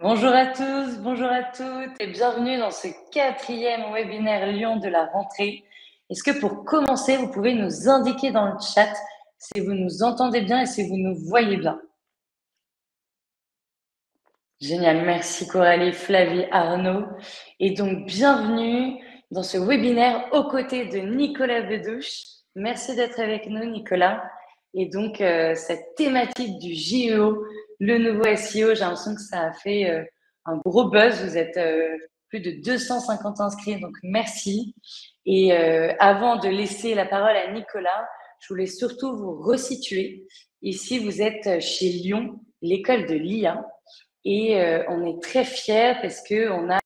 Bonjour à tous, bonjour à toutes et bienvenue dans ce quatrième webinaire Lyon de la rentrée. Est-ce que pour commencer, vous pouvez nous indiquer dans le chat si vous nous entendez bien et si vous nous voyez bien? Génial, merci Coralie, Flavie, Arnaud. Et donc, bienvenue dans ce webinaire aux côtés de Nicolas Bedouche. Merci d'être avec nous, Nicolas. Et donc, cette thématique du JEO, le nouveau SEO, j'ai l'impression que ça a fait un gros buzz. Vous êtes plus de 250 inscrits, donc merci. Et avant de laisser la parole à Nicolas, je voulais surtout vous resituer. Ici, vous êtes chez Lyon, l'école de l'IA. Et on est très fiers parce qu'on a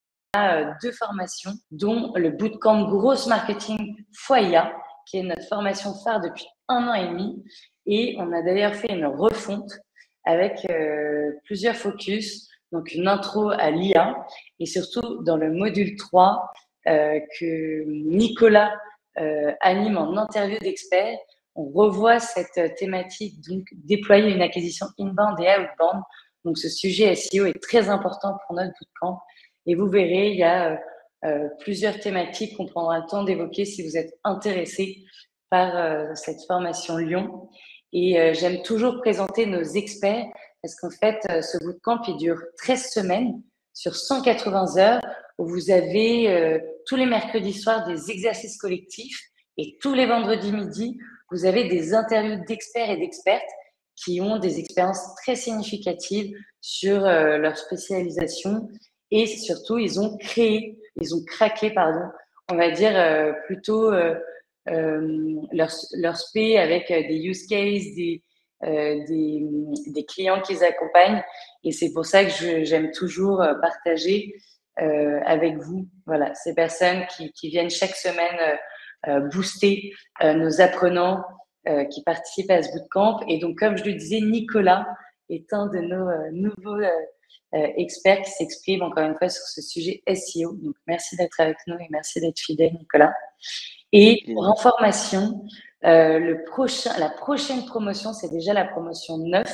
deux formations, dont le bootcamp Gross Marketing FOIA, qui est notre formation phare depuis 1 an et demi. Et on a d'ailleurs fait une refonte avec plusieurs focus, donc une intro à l'IA, et surtout dans le module 3 que Nicolas anime en interview d'experts, on revoit cette thématique, donc déployer une acquisition inbound et outbound. Donc ce sujet SEO est très important pour notre bootcamp. Et vous verrez, il y a plusieurs thématiques qu'on prendra le temps d'évoquer si vous êtes intéressé par cette formation Lyon. Et j'aime toujours présenter nos experts parce qu'en fait, ce bootcamp, il dure 13 semaines sur 180 heures où vous avez tous les mercredis soirs des exercices collectifs et tous les vendredis midi, vous avez des interviews d'experts et d'expertes qui ont des expériences très significatives sur leur spécialisation et surtout, ils ont craqué, pardon, on va dire plutôt leur spé avec des use cases, des clients qu'ils accompagnent. Et c'est pour ça que j'aime toujours partager avec vous, voilà, ces personnes qui viennent chaque semaine booster nos apprenants qui participent à ce bootcamp. Et donc, comme je le disais, Nicolas est un de nos nouveaux experts qui s'exprime encore une fois sur ce sujet SEO. Donc, merci d'être avec nous et merci d'être fidèle, Nicolas. Et pour information, la prochaine promotion, c'est déjà la promotion 9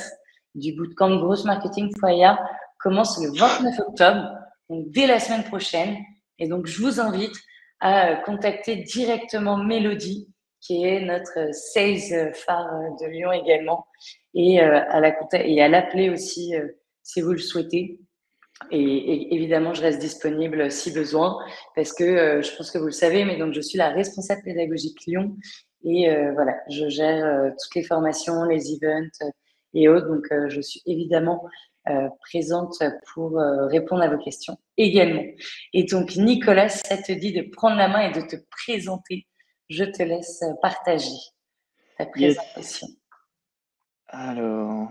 du bootcamp Gross Marketing FOIA, commence le 29 octobre, donc dès la semaine prochaine. Et donc, je vous invite à contacter directement Mélodie, qui est notre sales phare de Lyon également, et à l'appeler aussi si vous le souhaitez. Et évidemment, je reste disponible si besoin, parce que je pense que vous le savez, mais donc je suis la responsable pédagogique Lyon et voilà, je gère toutes les formations, les events et autres. Donc, je suis évidemment présente pour répondre à vos questions également. Et donc, Nicolas, ça te dit de prendre la main et de te présenter. Je te laisse partager ta Yes. présentation. Alors,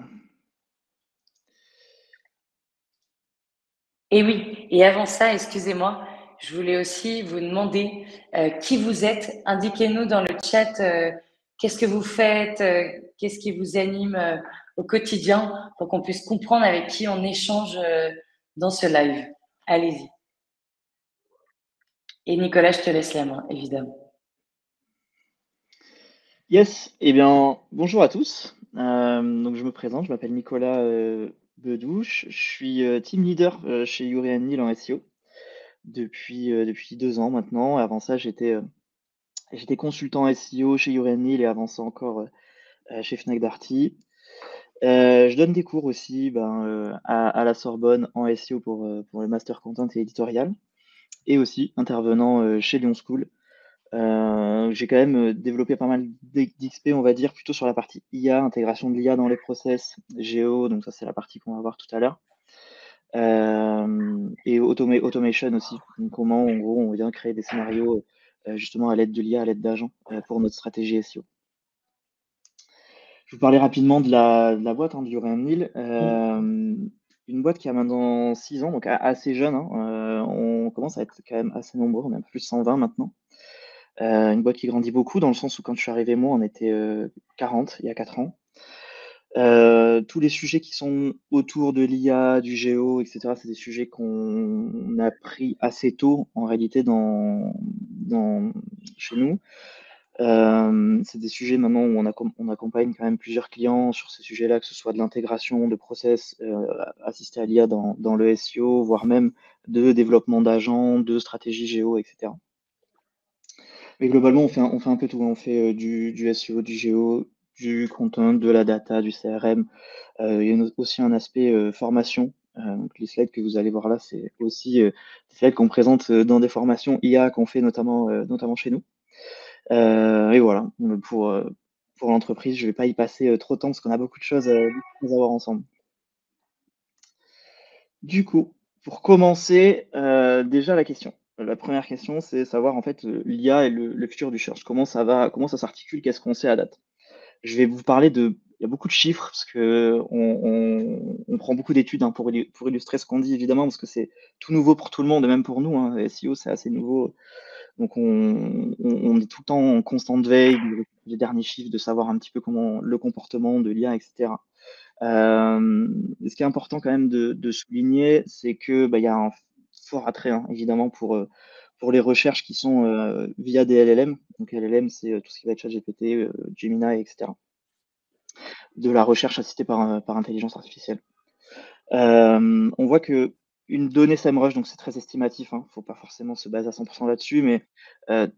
Et oui, et avant ça, excusez-moi, je voulais aussi vous demander qui vous êtes. Indiquez-nous dans le chat qu'est-ce que vous faites, qu'est-ce qui vous anime au quotidien pour qu'on puisse comprendre avec qui on échange dans ce live. Allez-y. Et Nicolas, je te laisse la main, évidemment. yes. Eh bien, bonjour à tous. Donc, je me présente, je m'appelle Nicolas Bedouche. Je suis team leader chez Yuri Nil en SEO depuis 2 ans maintenant. Avant ça, j'étais consultant SEO chez Yuri Nil et avant ça encore chez Fnac Darty. Je donne des cours aussi à la Sorbonne en SEO pour le master content et éditorial et aussi intervenant chez Lyon School. J'ai quand même développé pas mal d'XP, on va dire, plutôt sur la partie IA, intégration de l'IA dans les process, Géo, donc ça c'est la partie qu'on va voir tout à l'heure. Et automation aussi, donc comment en gros on vient créer des scénarios justement à l'aide de l'IA, à l'aide d'agents pour notre stratégie SEO. Je vous parlais rapidement de la boîte, du Yoréum Nil. Une boîte qui a maintenant 6 ans, donc assez jeune, hein. On commence à être quand même assez nombreux, on est un peu plus de 120 maintenant. Une boîte qui grandit beaucoup dans le sens où quand je suis arrivé, moi, on était 40 il y a 4 ans. Tous les sujets qui sont autour de l'IA, du géo, etc., c'est des sujets qu'on a pris assez tôt en réalité chez nous. C'est des sujets maintenant où on accompagne quand même plusieurs clients sur ces sujets-là, que ce soit de l'intégration de process assistés à l'IA dans le SEO, voire même de développement d'agents, de stratégie géo, etc. Mais globalement, on fait un peu tout. On fait du SEO, du géo, du content, de la data, du CRM. Il y a aussi un aspect formation. Donc les slides que vous allez voir là, c'est aussi des slides qu'on présente dans des formations IA qu'on fait notamment chez nous. Et voilà, pour l'entreprise, je vais pas y passer trop de temps parce qu'on a beaucoup de choses à voir ensemble. Du coup, pour commencer, déjà la question. La première question, c'est savoir en fait l'IA et le futur du search. Comment ça s'articule, qu'est-ce qu'on sait à date? Je vais vous parler il y a beaucoup de chiffres parce que on prend beaucoup d'études hein, pour illustrer ce qu'on dit évidemment parce que c'est tout nouveau pour tout le monde et même pour nous. Hein, SEO, c'est assez nouveau. Donc on est tout le temps en constante veille des derniers chiffres, de savoir un petit peu comment le comportement de l'IA, etc. Ce qui est important quand même de souligner, c'est que bah, il y a un fort attrait hein, évidemment pour les recherches qui sont via des LLM. Donc LLM, c'est tout ce qui va être ChatGPT, Gemini, etc. De la recherche assistée par intelligence artificielle. On voit que une donnée SEMrush, donc c'est très estimatif, hein, faut pas forcément se baser à 100 là-dessus, mais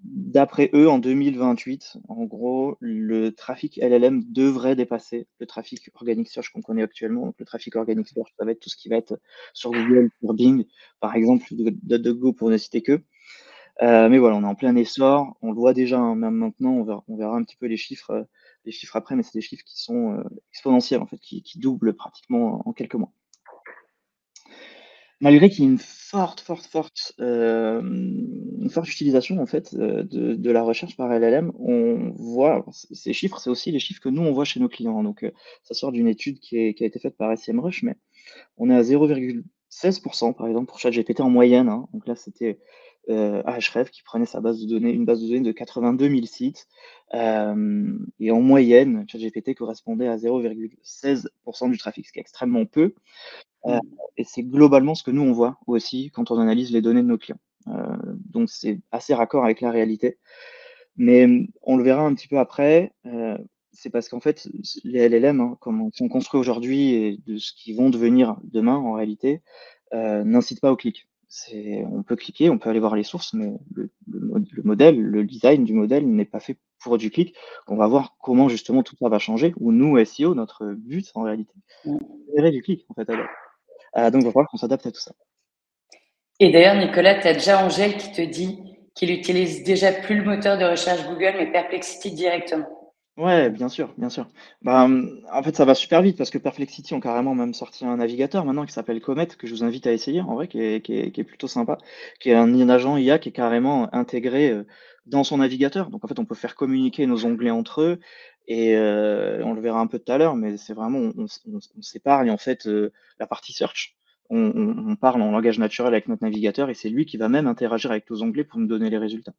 d'après eux, en 2028, en gros, le trafic LLM devrait dépasser le trafic organic search qu'on connaît actuellement. Donc le trafic organic search, ça va être tout ce qui va être sur Google, sur Bing, par exemple, DuckDuckGo pour ne citer que. Mais voilà, on est en plein essor, on le voit déjà, hein, même maintenant, on verra un petit peu les chiffres après, mais c'est des chiffres qui sont exponentiels en fait, qui doublent pratiquement en quelques mois. Malgré qu'il y ait une forte utilisation en fait, de la recherche par LLM, on voit alors ces chiffres, c'est aussi les chiffres que nous on voit chez nos clients, hein, donc ça sort d'une étude qui a été faite par SEMrush, mais on est à 0,16 par exemple pour ChatGPT en moyenne, hein. Donc là, c'était, Ahrefs qui prenait une base de données de 82 000 sites, et en moyenne, ChatGPT correspondait à 0,16 du trafic, ce qui est extrêmement peu. Heu et c'est globalement ce que nous on voit aussi quand on analyse les données de nos clients. Donc c'est assez raccord avec la réalité. Mais, on le verra un petit peu après, c'est parce qu'en fait, les LLM, hein, comme ils sont construits aujourd'hui et de ce qu'ils vont devenir demain en réalité, n'incitent pas au clic. On peut cliquer, on peut aller voir les sources, mais le modèle, le design du modèle n'est pas fait pour du clic. On va voir comment justement tout ça va changer, ou nous, SEO, notre but en réalité, c'est générer du clic en fait à date. Donc il va falloir qu'on s'adapte à tout ça. Et d'ailleurs, Nicolas, tu as déjà Angèle qui te dit qu'il utilise déjà plus le moteur de recherche Google, mais Perplexity directement. Ouais, bien sûr, bien sûr. En fait, ça va super vite parce que Perplexity ont carrément même sorti un navigateur maintenant qui s'appelle Comet, que je vous invite à essayer en vrai, qui est plutôt sympa, qui est un agent IA qui est carrément intégré, dans son navigateur. Donc en fait, on peut faire communiquer nos onglets entre eux et on le verra un peu tout à l'heure, mais c'est vraiment on s'épargne en fait, la partie search. On parle en langage naturel avec notre navigateur et c'est lui qui va même interagir avec nos onglets pour nous donner les résultats.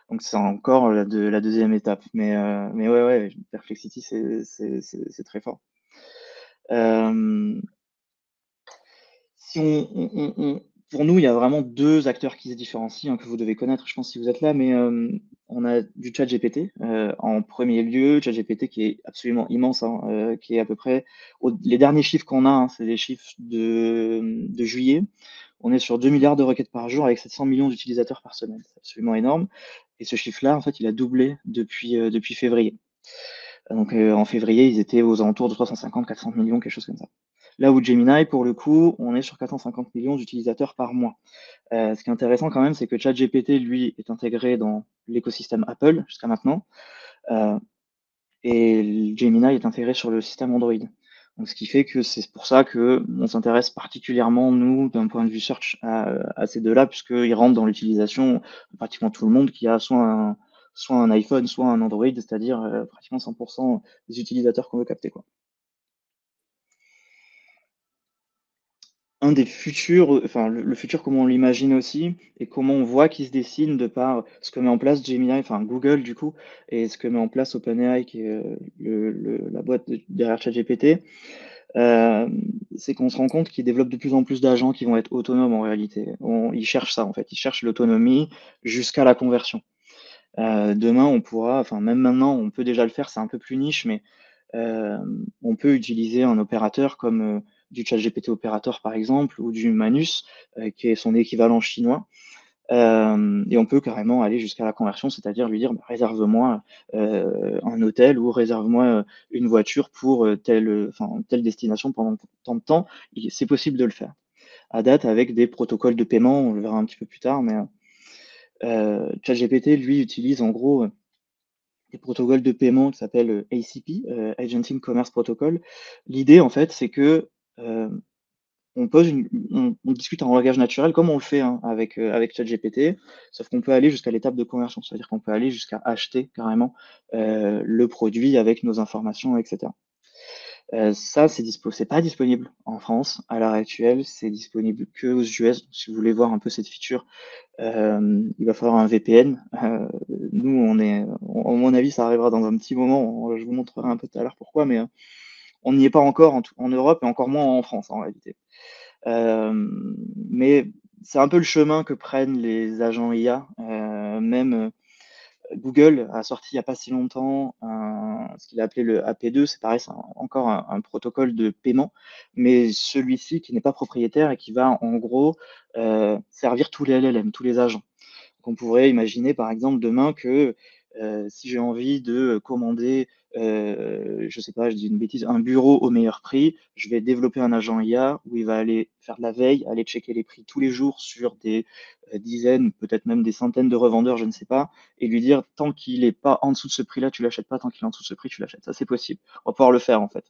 Donc c'est encore la deuxième étape. Mais ouais, ouais, Perplexity, c'est très fort. Euh, si pour nous, il y a vraiment deux acteurs qui se différencient, hein, que vous devez connaître, je pense, si vous êtes là, mais on a du ChatGPT en premier lieu, ChatGPT qui est absolument immense, hein, qui est à peu près, les derniers chiffres qu'on a, hein, c'est les chiffres de juillet, on est sur 2 milliards de requêtes par jour avec 700 millions d'utilisateurs par semaine. C'est absolument énorme. Et ce chiffre-là, en fait, il a doublé depuis février. Donc en février, ils étaient aux alentours de 350-400 millions, quelque chose comme ça. Là où Gemini, pour le coup, on est sur 450 millions d'utilisateurs par mois. Ce qui est intéressant quand même, c'est que ChatGPT, lui, est intégré dans l'écosystème Apple jusqu'à maintenant, euh, et Gemini est intégré sur le système Android. Donc, ce qui fait que c'est pour ça que on s'intéresse particulièrement, nous, d'un point de vue search, à ces deux-là, puisqu'ils rentrent dans l'utilisation de pratiquement tout le monde qui a soit un iPhone, soit un Android, c'est-à-dire pratiquement 100% des utilisateurs qu'on veut capter, quoi. Un des futurs, enfin le futur comment on l'imagine aussi et comment on voit qu'il se dessine de par ce que met en place Gemini, enfin Google du coup, et ce que met en place OpenAI qui est la boîte derrière ChatGPT, euh, c'est qu'on se rend compte qu'ils développent de plus en plus d'agents qui vont être autonomes en réalité. Ils cherchent ça en fait, ils cherchent l'autonomie jusqu'à la conversion. Demain, on pourra, enfin même maintenant, on peut déjà le faire, c'est un peu plus niche, mais on peut utiliser un opérateur comme du ChatGPT Operator par exemple, ou du Manus, qui est son équivalent chinois. Et on peut carrément aller jusqu'à la conversion, c'est-à-dire lui dire: «Bah, réserve-moi un hôtel ou réserve-moi une voiture pour telle destination pendant tant de temps». C'est possible de le faire. À date, avec des protocoles de paiement, on le verra un petit peu plus tard, mais ChatGPT, lui, utilise en gros des protocoles de paiement qui s'appellent ACP, Agentic Commerce Protocol. L'idée, en fait, c'est que on pose on discute en langage naturel comme on le fait, hein, avec ChatGPT, sauf qu'on peut aller jusqu'à l'étape de conversion. C'est-à-dire qu'on peut aller jusqu'à acheter carrément, le produit avec nos informations et cetera. Ça, c'est pas disponible en France à l'heure actuelle, c'est disponible qu'aux US. Si vous voulez voir un peu cette feature, il va falloir un VPN. Nous, à mon avis, ça arrivera dans un petit moment. Je vous montrerai un peu tout à l'heure pourquoi, mais on n'y est pas encore en Europe et encore moins en France en réalité. Mais c'est un peu le chemin que prennent les agents IA. Même Google a sorti il n'y a pas si longtemps ce qu'il a appelé le AP2, c'est pareil, c'est encore un protocole de paiement, mais celui-ci qui n'est pas propriétaire et qui va en gros servir tous les LLM, tous les agents. Donc on pourrait imaginer par exemple demain que si j'ai envie de commander, je sais pas, je dis une bêtise, un bureau au meilleur prix, je vais développer un agent IA où il va aller faire de la veille, aller checker les prix tous les jours sur des dizaines, peut-être même des centaines de revendeurs, je ne sais pas, et lui dire tant qu'il n'est pas en dessous de ce prix-là, tu l'achètes pas, tant qu'il est en dessous de ce prix, tu l'achètes. Ça, c'est possible. On va pouvoir le faire en fait.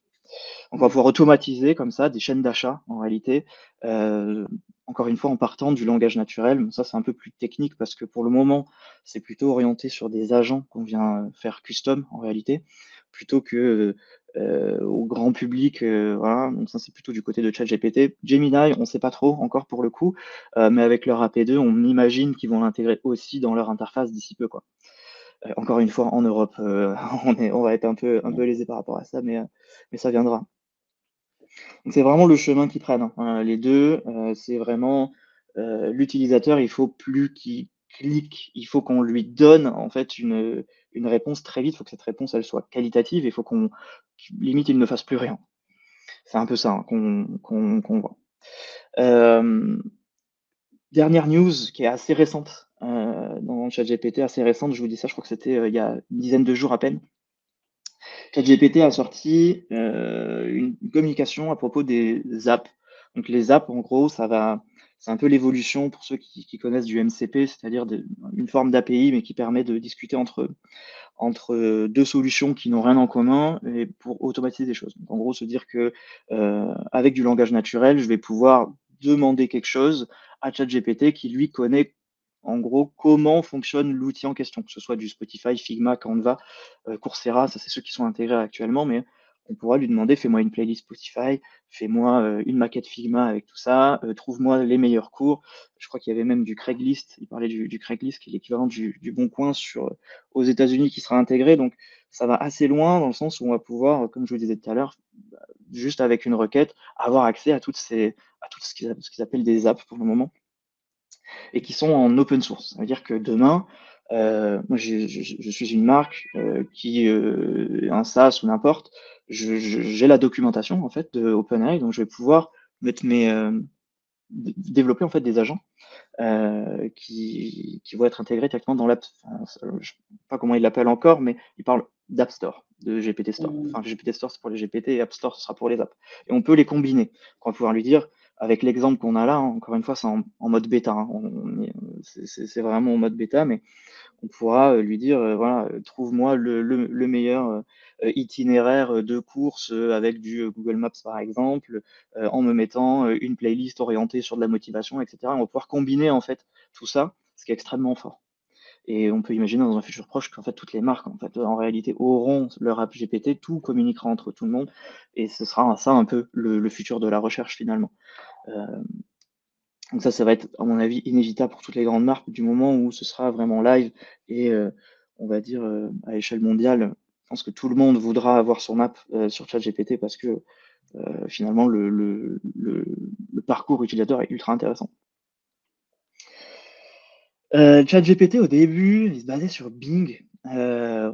On va pouvoir automatiser comme ça des chaînes d'achat en réalité, euh, encore une fois en partant du langage naturel. Mais ça, c'est un peu plus technique parce que pour le moment, c'est plutôt orienté sur des agents qu'on vient faire custom en réalité, plutôt que au grand public. Voilà. Donc ça, c'est plutôt du côté de ChatGPT. Gemini, on ne sait pas trop encore pour le coup, mais avec leur AP2, on imagine qu'ils vont l'intégrer aussi dans leur interface d'ici peu, quoi. Encore une fois, en Europe, on va être un peu lésé par rapport à ça, mais ça viendra. Donc c'est vraiment le chemin qu'ils prennent, hein. Les 2, c'est vraiment, l'utilisateur, il faut plus qu'il clique, il faut qu'on lui donne en fait une réponse très vite. Il faut que cette réponse, elle soit qualitative et il faut limite, il ne fasse plus rien. C'est un peu ça, hein, qu'on voit. Hem, Dernière news qui est assez récente, dans ChatGPT, assez récente, je vous dis ça, je crois que c'était, il y a une dizaine de jours à peine. ChatGPT a sorti une communication à propos des apps. Donc les apps, en gros, c'est un peu l'évolution pour ceux qui connaissent du MCP, c'est-à-dire une forme d'API, mais qui permet de discuter entre deux solutions qui n'ont rien en commun et pour automatiser des choses. Donc en gros, se dire que avec du langage naturel, je vais pouvoir demander quelque chose à ChatGPT qui lui connaît en gros comment fonctionne l'outil en question, que ce soit du Spotify, Figma, Canva, Coursera, ça c'est ceux qui sont intégrés actuellement, mais on pourra lui demander fais-moi une playlist Spotify, fais-moi une maquette Figma avec tout ça, trouve-moi les meilleurs cours. Je crois qu'il y avait même du Craigslist, il parlait du Craigslist qui est l'équivalent du Bon Coin aux États-Unis qui sera intégré. Donc ça va assez loin dans le sens où on va pouvoir, comme je vous le disais tout à l'heure, juste avec une requête, avoir accès à tout ce qu'ils appellent des apps pour le moment et qui sont en open source. Ça veut dire que demain, moi je suis une marque un SaaS ou n'importe, j'ai la documentation en fait de OpenAI, donc je vais pouvoir mettre développer en fait des agents qui vont être intégrés directement dans l'app. Enfin, je ne sais pas comment ils l'appellent encore, mais ils parlent d'App Store, de GPT Store. Enfin, GPT Store, c'est pour les GPT et App Store, ce sera pour les apps. Et on peut les combiner. On va pouvoir lui dire, avec l'exemple qu'on a là, hein, encore une fois, c'est en mode bêta. Hein, c'est vraiment en mode bêta, mais on pourra lui dire, voilà, trouve-moi le meilleur itinéraire de course avec du Google Maps par exemple, en me mettant une playlist orientée sur de la motivation, etc. On va pouvoir combiner en fait tout ça, ce qui est extrêmement fort. Et on peut imaginer dans un futur proche qu'en fait toutes les marques en fait en réalité auront leur app GPT, tout communiquera entre tout le monde, et ce sera ça un peu le futur de la recherche finalement. Euh, donc ça va être, à mon avis, inévitable pour toutes les grandes marques du moment où ce sera vraiment live et on va dire à échelle mondiale. Je pense que tout le monde voudra avoir son app sur ChatGPT parce que finalement le parcours utilisateur est ultra intéressant. ChatGPT, au début, il se basait sur Bing. Hmm.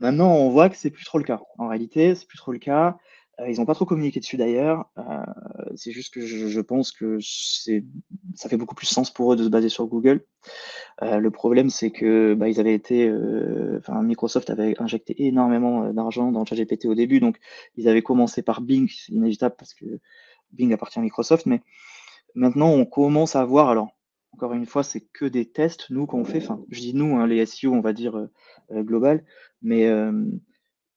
Maintenant, on voit que c'est plus trop le cas. En réalité, c'est plus trop le cas. Ils n'ont pas trop communiqué dessus d'ailleurs. C'est juste que je pense que ça fait beaucoup plus sens pour eux de se baser sur Google. Le problème, c'est que bah, enfin, Microsoft avait injecté énormément d'argent dans ChatGPT au début, donc ils avaient commencé par Bing, c'est inévitable parce que Bing appartient à Microsoft, mais maintenant on commence à voir, alors encore une fois, c'est que des tests, nous, qu'on fait, enfin, je dis nous, hein, les SEO, on va dire global, mais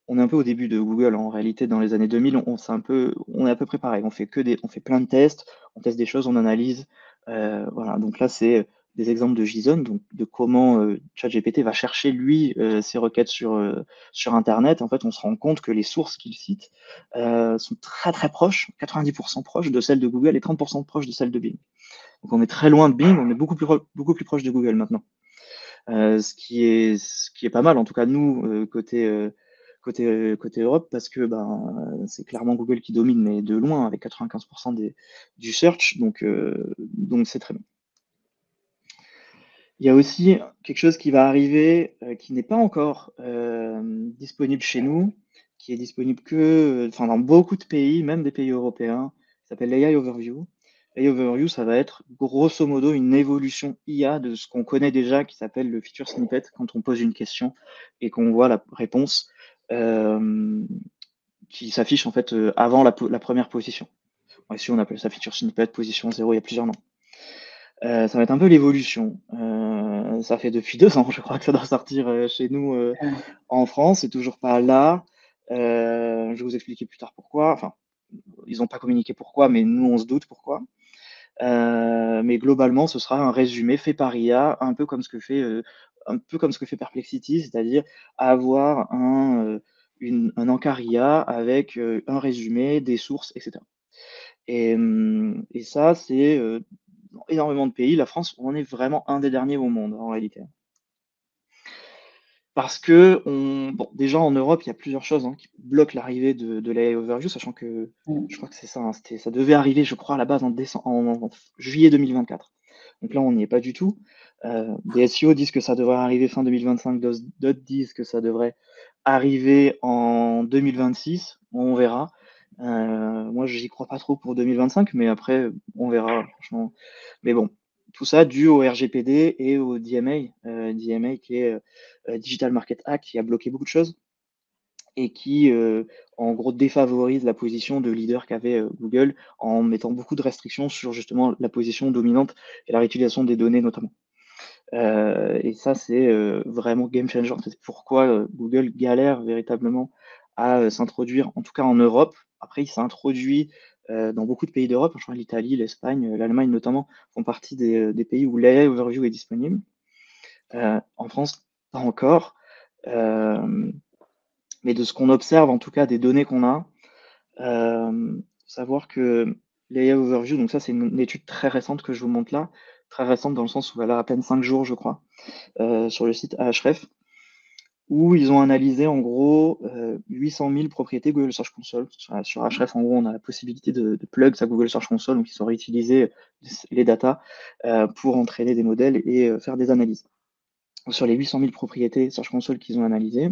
on est un peu au début de Google, en réalité, dans les années 2000, on est à peu près pareil. On fait plein de tests, on teste des choses, on analyse. Voilà. Donc là, c'est des exemples de JSON, donc de comment ChatGPT va chercher lui ses requêtes sur Internet. En fait, on se rend compte que les sources qu'il cite sont très très proches, 90% proches de celles de Google et 30% proches de celles de Bing. Donc on est très loin de Bing, on est beaucoup plus proche de Google maintenant. Ce qui est pas mal, en tout cas nous, côté Europe, parce que ben, c'est clairement Google qui domine, mais de loin, avec 95% du search, donc c'est très bien. Il y a aussi quelque chose qui va arriver, qui n'est pas encore disponible chez nous, qui est disponible enfin, dans beaucoup de pays, même des pays européens, ça s'appelle l'AI Overview. L'AI Overview, ça va être grosso modo une évolution IA de ce qu'on connaît déjà, qui s'appelle le feature snippet, quand on pose une question et qu'on voit la réponse euh, qui s'affiche en fait avant la première position. Ici, on appelle ça feature snippet, position 0, il y a plusieurs noms. Ça va être un peu l'évolution. Ça fait depuis 2 ans, je crois que ça doit sortir chez nous en France. C'est toujours pas là. Je vais vous expliquer plus tard pourquoi. Enfin, ils n'ont pas communiqué pourquoi, mais nous, on se doute pourquoi. Mais globalement, ce sera un résumé fait par IA, un peu comme ce que fait Perplexity, c'est-à-dire avoir un encart IA avec un résumé, des sources, etc. Et ça, c'est dans énormément de pays. La France, on est vraiment un des derniers au monde, en réalité. Parce que, bon, déjà en Europe, il y a plusieurs choses qui bloquent l'arrivée de l'AI Overview, sachant que je crois que c'est ça, ça devait arriver, je crois, à la base en juillet 2024. Donc là, on n'y est pas du tout. Des SEO disent que ça devrait arriver fin 2025, d'autres disent que ça devrait arriver en 2026. On verra. Moi, j'y crois pas trop pour 2025, mais après, on verra, franchement. Mais bon, tout ça dû au RGPD et au DMA, DMA qui est Digital Market Act, qui a bloqué beaucoup de choses et qui, en gros, défavorise la position de leader qu'avait Google en mettant beaucoup de restrictions sur justement la position dominante et la réutilisation des données notamment. Et ça, c'est vraiment game changer. C'est pourquoi Google galère véritablement à s'introduire, en tout cas en Europe. Après, il s'est introduit dans beaucoup de pays d'Europe. Je crois que l'Italie, l'Espagne, l'Allemagne notamment font partie des pays où l'AI Overview est disponible. En France, pas encore. Euh, mais de ce qu'on observe, en tout cas des données qu'on a, savoir que l'AI Overview, donc ça c'est une étude très récente que je vous montre là, très récente dans le sens où elle a à peine 5 jours, je crois, sur le site Ahref, où ils ont analysé en gros 800 000 propriétés Google Search Console. Sur Ahref, en gros, on a la possibilité de plug sa Google Search Console, donc ils ont réutilisé les datas pour entraîner des modèles et faire des analyses. Sur les 800 000 propriétés Search Console qu'ils ont analysées,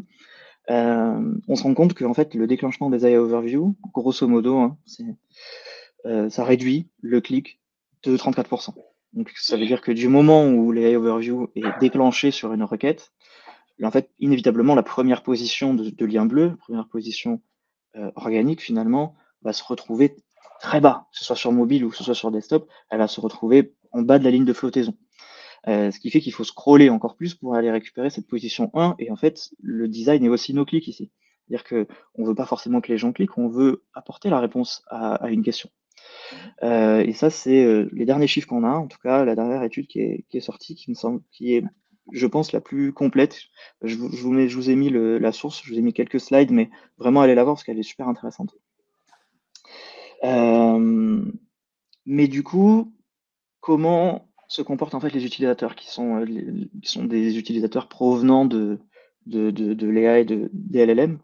on se rend compte que en fait, le déclenchement des AI Overview, grosso modo, ça réduit le clic de 34%. Donc ça veut dire que du moment où l'AI Overview est déclenché sur une requête, en fait, inévitablement, la première position de lien bleu, première position organique finalement, va se retrouver très bas, que ce soit sur mobile ou que ce soit sur desktop, elle va se retrouver en bas de la ligne de flottaison. Ce qui fait qu'il faut scroller encore plus pour aller récupérer cette position 1. Et en fait, le design est aussi no-click ici. C'est-à-dire qu'on ne veut pas forcément que les gens cliquent, on veut apporter la réponse à une question. Et ça, c'est les derniers chiffres qu'on a, en tout cas la dernière étude qui est sortie, qui me semble, qui est, je pense, la plus complète. Je vous ai mis la source, je vous ai mis quelques slides, mais vraiment allez la voir parce qu'elle est super intéressante. Mais du coup, comment se comportent en fait les utilisateurs qui sont des utilisateurs provenant de l'AI et des LLM.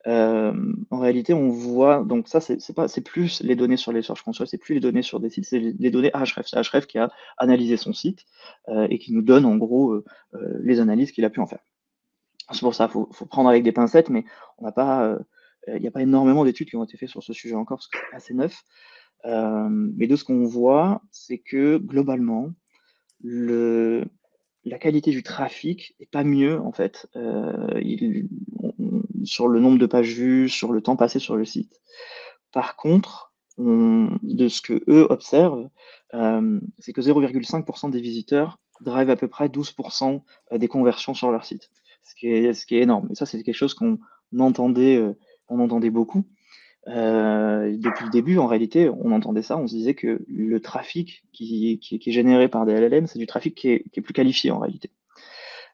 En réalité, on voit, donc ça, c'est plus les données sur les Search Console, c'est plus les données sur des sites, c'est les données Ahrefs. C'est Ahrefs qui a analysé son site et qui nous donne en gros les analyses qu'il a pu en faire. C'est pour ça, faut prendre avec des pincettes, mais on n'a pas, il n'y a pas énormément d'études qui ont été faites sur ce sujet encore, parce que c'est assez neuf. Mais de ce qu'on voit, c'est que globalement, la qualité du trafic est pas mieux en fait sur le nombre de pages vues, sur le temps passé sur le site. Par contre, de ce que eux observent, c'est que 0,5% des visiteurs drivent à peu près 12% des conversions sur leur site, ce qui est énorme. Et ça, c'est quelque chose on entendait beaucoup. Depuis le début, en réalité, on entendait ça, on se disait que le trafic qui est généré par des LLM, c'est du trafic qui est plus qualifié en réalité.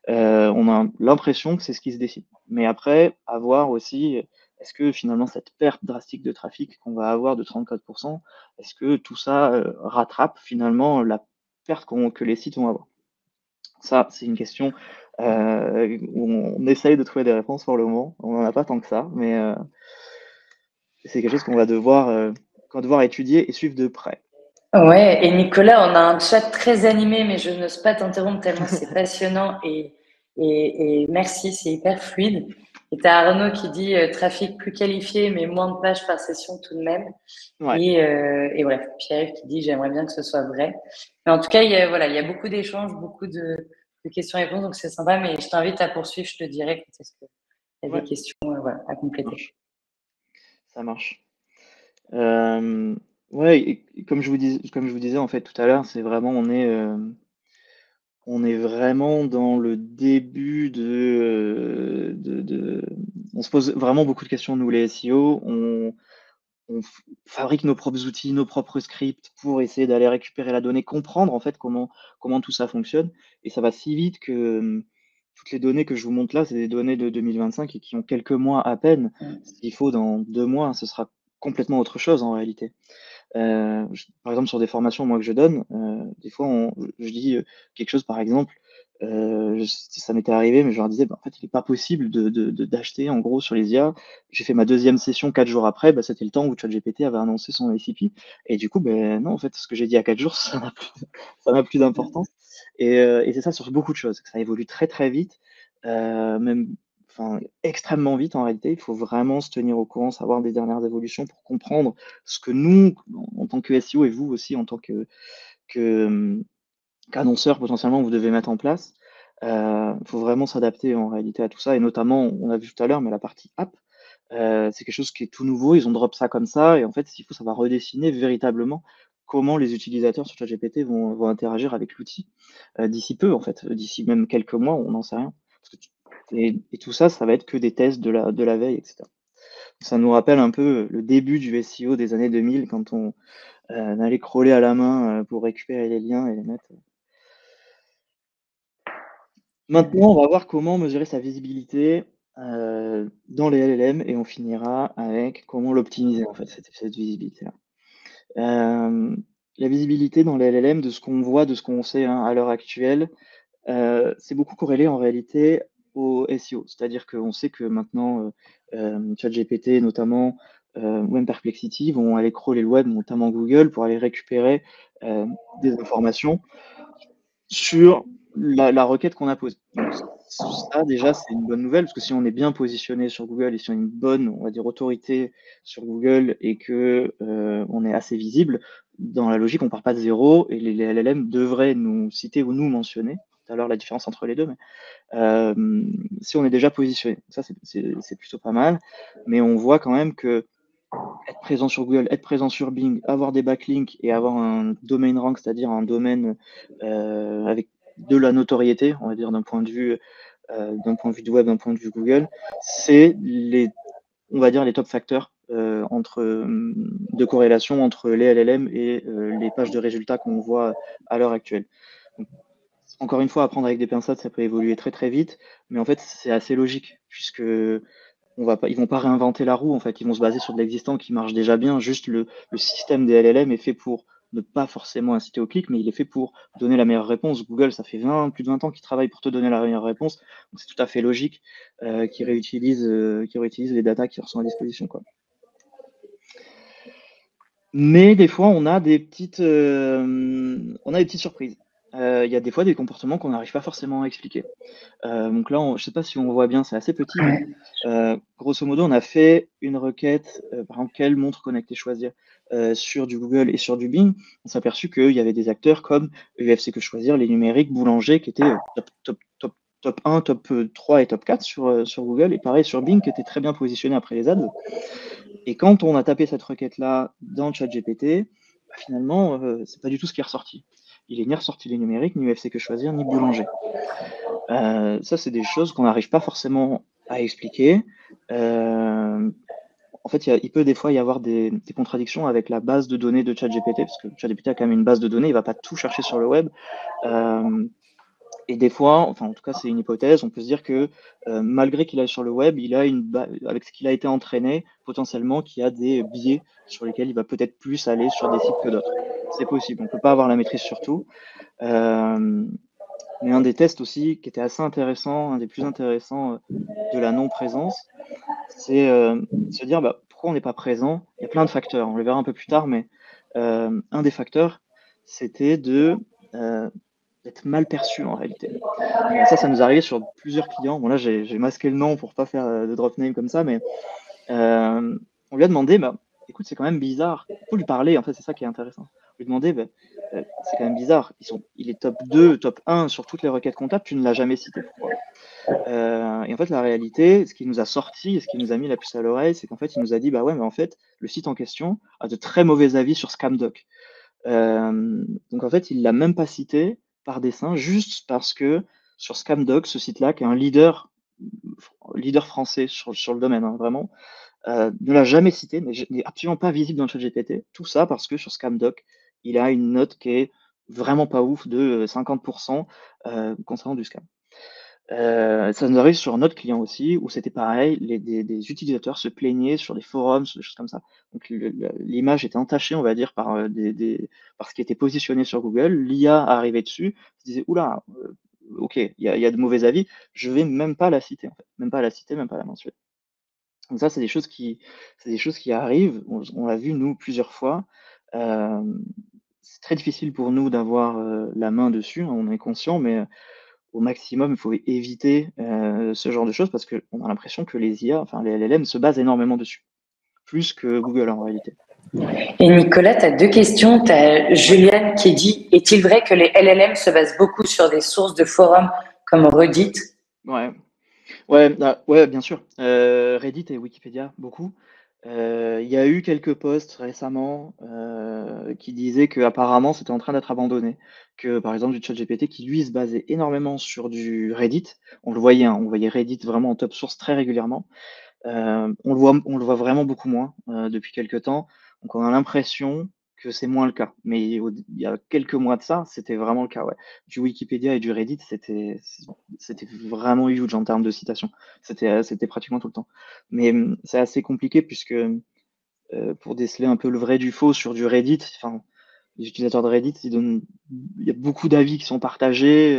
On a l'impression que c'est ce qui se décide. Mais après, à voir aussi, est-ce que finalement cette perte drastique de trafic qu'on va avoir de 34%, est-ce que tout ça rattrape finalement la perte que les sites vont avoir? Ça, c'est une question où on essaye de trouver des réponses pour le moment. On n'en a pas tant que ça, mais c'est quelque chose qu'on va devoir étudier et suivre de près. Ouais, et Nicolas, on a un chat très animé, mais je n'ose pas t'interrompre tellement c'est passionnant et merci, c'est hyper fluide. Et t'as Arnaud qui dit trafic plus qualifié, mais moins de pages par session tout de même. Ouais, Et bref, Pierre qui dit j'aimerais bien que ce soit vrai. Mais en tout cas, voilà, il y a beaucoup d'échanges, beaucoup de questions-réponses, donc c'est sympa, mais je t'invite à poursuivre, je te dirai quand est-ce qu'il y a des ouais, questions voilà, à ça compléter. marche. Ça marche. Euh, ouais, et comme je vous disais en fait tout à l'heure, c'est vraiment on est vraiment dans le début on se pose vraiment beaucoup de questions nous les SEO. On fabrique nos propres outils, nos propres scripts pour essayer d'aller récupérer la donnée, comprendre en fait comment tout ça fonctionne. Et ça va si vite que toutes les données que je vous montre là, c'est des données de 2025 et qui ont quelques mois à peine. Ce qu'il faut dans 2 mois, ce sera complètement autre chose en réalité. Par exemple, sur des formations moi que je donne, des fois je dis quelque chose par exemple, ça m'était arrivé, mais je leur disais, bah, en fait, il n'est pas possible d'acheter en gros sur les IA. J'ai fait ma deuxième session 4 jours après, bah, c'était le temps où ChatGPT avait annoncé son ICP. Et du coup, ben non, en fait, ce que j'ai dit à 4 jours, ça n'a plus d'importance. Et c'est ça sur beaucoup de choses. Ça évolue très très vite, même enfin, extrêmement vite en réalité. Il faut vraiment se tenir au courant, savoir des dernières évolutions pour comprendre ce que nous, en tant que SEO, et vous aussi en tant que, qu'annonceur potentiellement vous devez mettre en place. Il faut vraiment s'adapter en réalité à tout ça, et notamment, on a vu tout à l'heure, mais la partie app, c'est quelque chose qui est tout nouveau, ils ont drop ça comme ça, et en fait, s'il faut, ça va redessiner véritablement comment les utilisateurs sur ChatGPT vont interagir avec l'outil d'ici peu, en fait, d'ici même quelques mois, on n'en sait rien. Et tout ça, ça va être que des tests de la veille, etc. Ça nous rappelle un peu le début du SEO des années 2000 quand on allait crawler à la main pour récupérer les liens et les mettre. Maintenant, on va voir comment mesurer sa visibilité dans les LLM et on finira avec comment l'optimiser en fait, cette visibilité-là. La visibilité dans les LLM, de ce qu'on voit, de ce qu'on sait hein, à l'heure actuelle, c'est beaucoup corrélé en réalité au SEO. C'est-à-dire qu'on sait que maintenant, ChatGPT notamment, ou même Perplexity vont aller crawler le web, notamment Google, pour aller récupérer des informations sur la requête qu'on a posée. Donc ça, déjà, c'est une bonne nouvelle, parce que si on est bien positionné sur Google et si on a une bonne, on va dire, autorité sur Google et que on est assez visible, dans la logique, on part pas de zéro et les LLM devraient nous citer ou nous mentionner. Tout à l'heure, la différence entre les deux, mais si on est déjà positionné. Ça, c'est plutôt pas mal, mais on voit quand même que être présent sur Google, être présent sur Bing, avoir des backlinks et avoir un domain rank, c'est-à-dire un domaine avec de la notoriété, on va dire d'un point de vue du web, d'un point de vue Google, c'est on va dire les top facteurs de corrélation entre les LLM et les pages de résultats qu'on voit à l'heure actuelle. Donc, encore une fois, à prendre avec des pincettes, ça peut évoluer très très vite, mais en fait, c'est assez logique, puisque ils vont pas réinventer la roue, en fait, ils vont se baser sur de l'existant qui marche déjà bien, juste le système des LLM est fait pour ne pas forcément inciter au clic, mais il est fait pour donner la meilleure réponse. Google, ça fait plus de 20 ans qu'il travaille pour te donner la meilleure réponse, donc c'est tout à fait logique qu'il réutilise les datas qui leur sont à disposition, quoi. Mais des fois, on a des petites surprises. Il y a des fois des comportements qu'on n'arrive pas forcément à expliquer. Donc là, je ne sais pas si on voit bien, c'est assez petit, mais grosso modo, on a fait une requête, par exemple, quelle montre connecter choisir sur du Google et sur du Bing. On s'est aperçu qu'il y avait des acteurs comme UFC que choisir, les numériques, Boulanger, qui étaient top 1, top 3 et top 4 sur Google, et pareil sur Bing, qui était très bien positionné après les ads. Et quand on a tapé cette requête-là dans ChatGPT, bah, finalement, c'est pas du tout ce qui est ressorti. Il est ni ressorti les numériques, ni UFC que choisir, ni Boulanger. Ça, c'est des choses qu'on n'arrive pas forcément à expliquer. En fait, il peut des fois y avoir des contradictions avec la base de données de ChatGPT, parce que ChatGPT a quand même une base de données, il ne va pas tout chercher sur le web. Et des fois, enfin en tout cas c'est une hypothèse, on peut se dire que malgré qu'il aille sur le web, il a avec ce qu'il a été entraîné, potentiellement qu'il y a des biais sur lesquels il va peut-être plus aller sur des sites que d'autres. C'est possible, on ne peut pas avoir la maîtrise sur tout. Mais un des tests aussi qui était assez intéressant, un des plus intéressants de la non-présence, c'est se dire pourquoi on n'est pas présent. Il y a plein de facteurs, on le verra un peu plus tard, mais un des facteurs, c'était d'être mal perçu en réalité. Ça nous arrivait sur plusieurs clients. Bon là, j'ai masqué le nom pour pas faire de drop name comme ça, mais on lui a demandé, écoute, c'est quand même bizarre. Il faut lui parler, en fait, c'est ça qui est intéressant. On lui demandait, c'est quand même bizarre. Il est top 2, top 1 sur toutes les requêtes comptables, tu ne l'as jamais cité. Pourquoi? Et en fait, la réalité, ce qui nous a sorti et ce qui nous a mis la puce à l'oreille, c'est qu'en fait, il nous a dit, bah ouais, mais en fait, le site en question a de très mauvais avis sur Scamdoc. Donc en fait, il l'a même pas cité par dessein, juste parce que sur Scamdoc, ce site-là, qui est un leader français sur le domaine, hein, vraiment, ne l'a jamais cité, mais n'est absolument pas visible dans le chat GPT. Tout ça parce que sur Scamdoc, il a une note qui est vraiment pas ouf de 50% concernant du scam. Ça nous arrive sur un autre client aussi, où c'était pareil, des utilisateurs se plaignaient sur des forums, sur des choses comme ça. Donc l'image était entachée, on va dire, par ce qui était positionné sur Google. L'IA arrivait dessus, se disait, oula, ok, il y a de mauvais avis, je vais même pas la citer, en fait. Même pas la citer, même pas la mentionner. Donc ça, c'est des choses qui arrivent. On l'a vu, nous, plusieurs fois. C'est très difficile pour nous d'avoir la main dessus, hein, on est conscient, mais au maximum, il faut éviter ce genre de choses parce qu'on a l'impression que les IA, enfin les LLM, se basent énormément dessus, plus que Google en réalité. Et Nicolas, tu as deux questions. Tu as Juliane qui dit: est-il vrai que les LLM se basent beaucoup sur des sources de forums comme Reddit? Ouais, bien sûr. Reddit et Wikipédia, beaucoup. Il y a eu quelques posts récemment qui disaient que apparemment c'était en train d'être abandonné. Que par exemple du ChatGPT qui lui se basait énormément sur du Reddit. On le voyait, hein, on voyait Reddit vraiment en top source très régulièrement. On le voit vraiment beaucoup moins depuis quelques temps. Donc on a l'impression que c'est moins le cas. Mais il y a quelques mois de ça, c'était vraiment le cas, ouais. Du Wikipédia et du Reddit, c'était vraiment huge en termes de citations. C'était pratiquement tout le temps. Mais c'est assez compliqué puisque pour déceler un peu le vrai du faux sur du Reddit, enfin, les utilisateurs de Reddit, il y a beaucoup d'avis qui sont partagés.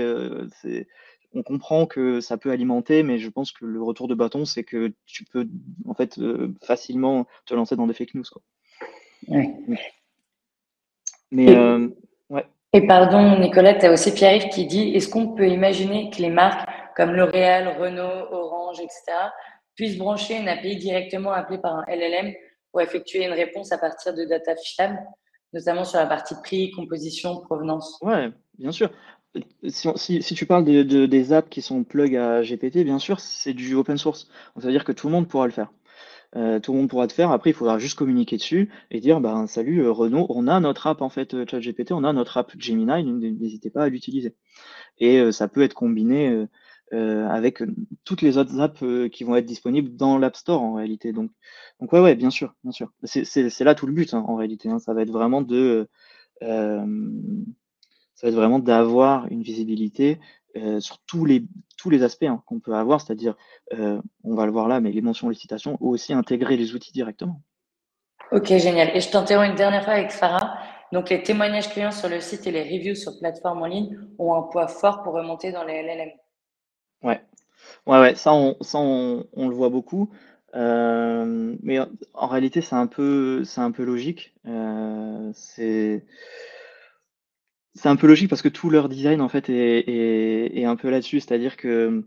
On comprend que ça peut alimenter, mais je pense que le retour de bâton, c'est que tu peux en fait facilement te lancer dans des fake news, quoi. Oui. Mais ouais. Et pardon, Nicolas, tu as aussi Pierre-Yves qui dit: est-ce qu'on peut imaginer que les marques comme L'Oréal, Renault, Orange, etc., puissent brancher une API directement appelée par un LLM pour effectuer une réponse à partir de data fiables, notamment sur la partie prix, composition, provenance? Ouais, bien sûr. Si tu parles des apps qui sont plug à GPT, bien sûr, c'est du open source. Donc, ça veut dire que tout le monde pourra le faire. Tout le monde pourra le faire. Après, il faudra juste communiquer dessus et dire, ben, salut Renaud, on a notre app en fait ChatGPT, on a notre app Gemini, n'hésitez pas à l'utiliser. Et ça peut être combiné avec toutes les autres apps qui vont être disponibles dans l'App Store en réalité. Donc ouais, bien sûr, bien sûr. C'est là tout le but, hein, en réalité, hein. Ça va être vraiment d'avoir une visibilité sur tous les aspects, hein, qu'on peut avoir, c'est-à-dire, on va le voir là, mais les mentions, les citations, ou aussi intégrer les outils directement. Ok, génial. Et je t'interromps une dernière fois avec Farah. Donc les témoignages clients sur le site et les reviews sur plateformes en ligne ont un poids fort pour remonter dans les LLM. Ouais. Ouais, ouais, ça on le voit beaucoup, mais en réalité, c'est un peu logique, c'est un peu logique parce que tout leur design, en fait, est un peu là-dessus. C'est-à-dire que,